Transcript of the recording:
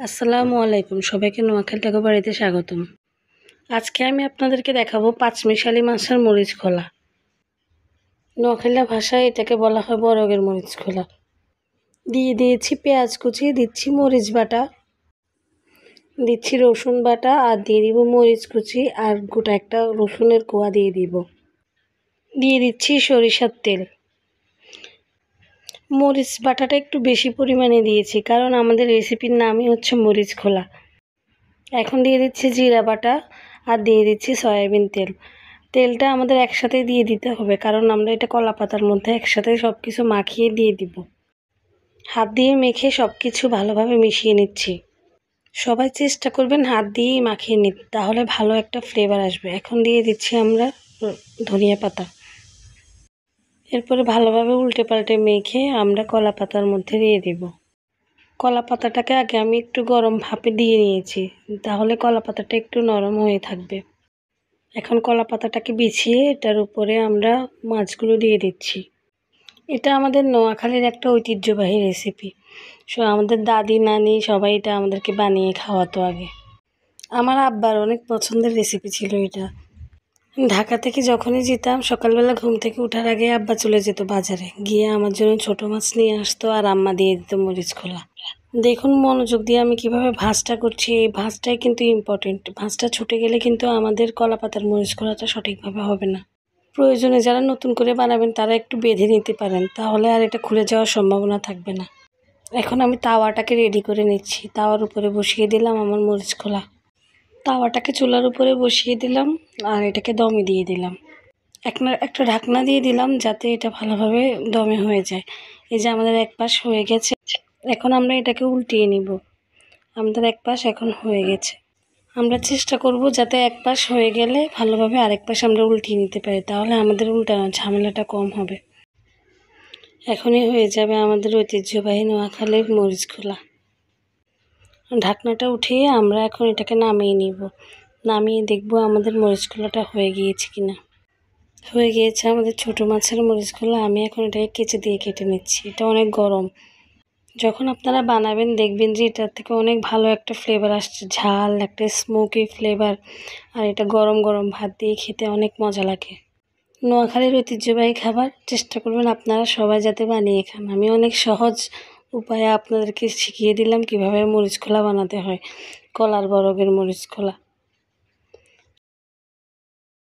আসসালামু আলাইকুম, সবাইকে নোয়াখালী টাকা বাড়িতে স্বাগতম। আজকে আমি আপনাদেরকে দেখাবো পাঁচমিশালি মাছের মরিচ খোলা। নোয়াখালী ভাষায় এটাকে বলা হয় বরগের মরিচ খোলা। দিয়ে দিয়েছি পেঁয়াজ কুচি, দিচ্ছি মরিচ বাটা, দিচ্ছি রসুন বাটা, আর দিয়ে দিব মরিচ কুচি, আর গোটা একটা রসুনের কোয়া দিয়ে দিব। দিয়ে দিচ্ছি সরিষার তেল। মরিচ বাটাটা একটু বেশি পরিমাণে দিয়েছি, কারণ আমাদের রেসিপির নামই হচ্ছে মরিচ খোলা। এখন দিয়ে দিচ্ছি জিরা বাটা, আর দিয়ে দিচ্ছি সয়াবিন তেল। তেলটা আমাদের একসাথে দিয়ে দিতে হবে, কারণ আমরা এটা কলা পাতার মধ্যে একসাথে সব কিছু মাখিয়ে দিয়ে দিব। হাত দিয়ে মেখে সব কিছু ভালোভাবে মিশিয়ে নিচ্ছি। সবাই চেষ্টা করবেন হাত দিয়েই মাখিয়ে নিতে, তাহলে ভালো একটা ফ্লেভার আসবে। এখন দিয়ে দিচ্ছি আমরা ধনিয়া পাতা। এরপরে ভালোভাবে উল্টে পাল্টে মেখে আমরা কলা পাতার মধ্যে দিয়ে দিব। কলা পাতাটাকে আগে আমি একটু গরম ভাপে দিয়ে নিয়েছি, তাহলে কলা পাতাটা একটু নরম হয়ে থাকবে। এখন কলা পাতাটাকে বিছিয়ে এটার উপরে আমরা মাছগুলো দিয়ে দিচ্ছি। এটা আমাদের নোয়াখালীর একটা ঐতিহ্যবাহী রেসিপি। আমাদের দাদি নানি সবাই এটা আমাদেরকে বানিয়ে খাওয়াতো আগে। আমার আব্বার অনেক পছন্দের রেসিপি ছিল এটা। ঢাকা থেকে যখনই যেতাম, সকালবেলা ঘুম থেকে ওঠার আগে আব্বা চলে যেত বাজারে, গিয়ে আমার জন্য ছোট মাছ নিয়ে আসতো, আর আম্মা দিয়ে দিত মরিচ খোলা। দেখুন মনোযোগ দিয়ে আমি কিভাবে ভাঁজটা করছি। এই ভাঁজটাই কিন্তু ইম্পর্টেন্ট। ভাঁজটা ছুটে গেলে কিন্তু আমাদের কলা পাতার মরিচ খোলাটা সঠিকভাবে হবে না। প্রয়োজনে যারা নতুন করে বানাবেন তারা একটু বেঁধে নিতে পারেন, তাহলে আর এটা খুলে যাওয়ার সম্ভাবনা থাকবে না। এখন আমি তাওয়াটাকে রেডি করে নিচ্ছি। তাওয়ার উপরে বসিয়ে দিলাম আমার মরিচ খোলা। তাওয়াটাকে চুলার উপরে বসিয়ে দিলাম, আর এটাকে দমে দিয়ে দিলাম। একটা ঢাকনা দিয়ে দিলাম, যাতে এটা ভালোভাবে দমে হয়ে যায়। এই যে আমাদের এক পাশ হয়ে গেছে, এখন আমরা এটাকে উল্টিয়ে নিব। আমাদের এক পাশ এখন হয়ে গেছে। আমরা চেষ্টা করব যাতে এক পাশ হয়ে গেলে ভালোভাবে আরেক পাশ আমরা উল্টিয়ে নিতে পারি, তাহলে আমাদের উল্টানোর ঝামেলাটা কম হবে। এখনই হয়ে যাবে আমাদের ঐতিহ্যবাহী নোয়াখালীর মরিচ খোলা। ঢাকনাটা উঠিয়ে আমরা এখন এটাকে নামিয়ে নিব। নামিয়ে দেখব আমাদের মরিচ খোলাটা হয়ে গিয়েছে কিনা। হয়ে গিয়েছে আমাদের ছোট মাছের মরিচ খোলা। আমি এখন এটাকে কেচি দিয়ে কেটে নিচ্ছি। এটা অনেক গরম। যখন আপনারা বানাবেন দেখবেন যে এটার থেকে অনেক ভালো একটা ফ্লেভার আসছে, ঝাল একটা স্মোকি ফ্লেভার। আর এটা গরম গরম ভাত দিয়ে খেতে অনেক মজা লাগে। নোয়াখালীর ঐতিহ্যবাহী খাবার, চেষ্টা করবেন আপনারা সবাই যাতে বানিয়ে খান। আমি অনেক সহজ উপায়ে আপনাদেরকে শিখিয়ে দিলাম কিভাবে মরিচ খোলা বানাতে হয়, কলার বরগের মরিচ খোলা।